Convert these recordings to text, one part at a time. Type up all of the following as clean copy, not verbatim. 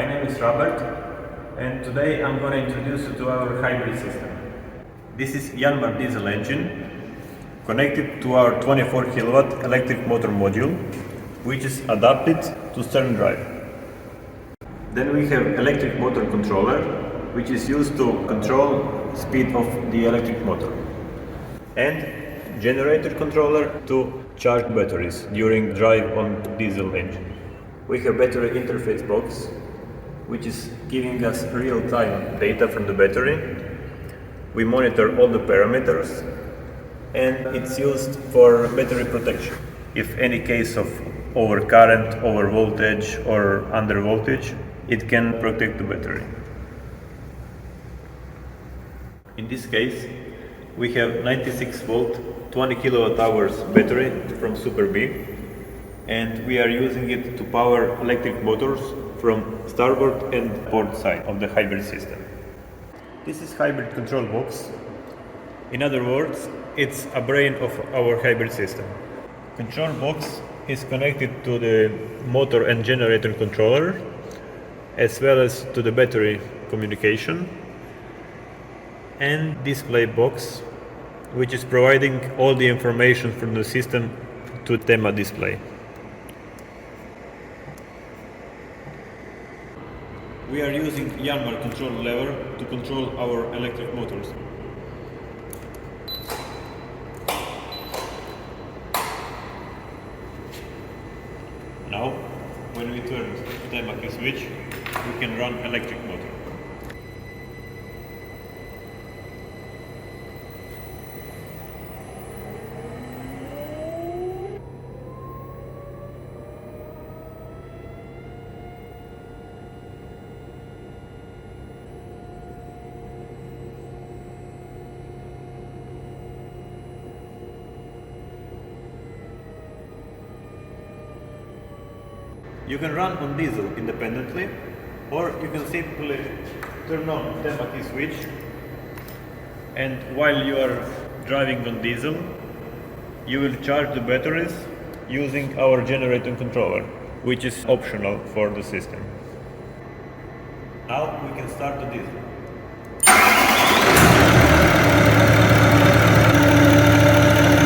My name is Robert, and today I'm going to introduce you to our hybrid system. This is Yanmar diesel engine connected to our 24 kilowatt electric motor module, which is adapted to stern drive. Then we have electric motor controller, which is used to control speed of the electric motor, and generator controller to charge batteries during drive on diesel engine. We have battery interface box, which is giving us real-time data from the battery. We monitor all the parameters, and it's used for battery protection. If any case of overcurrent, overvoltage or undervoltage, it can protect the battery. In this case, we have 96 volt, 20 kilowatt hours battery from Super B, and we are using it to power electric motors from starboard and port side of the hybrid system. This is hybrid control box. In other words, it's a brain of our hybrid system. Control box is connected to the motor and generator controller, as well as to the battery communication, and display box, which is providing all the information from the system to TEMA display. We are using Yanmar control lever to control our electric motors. Now, when we turn the TEMA key switch, we can run electric motor. You can run on diesel independently, or you can simply turn on TEMA key switch, and while you are driving on diesel, you will charge the batteries using our generator controller, which is optional for the system. Now we can start the diesel.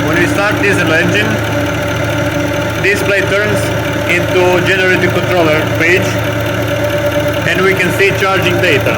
When we start diesel engine, display turns into generator controller page, and we can see charging data.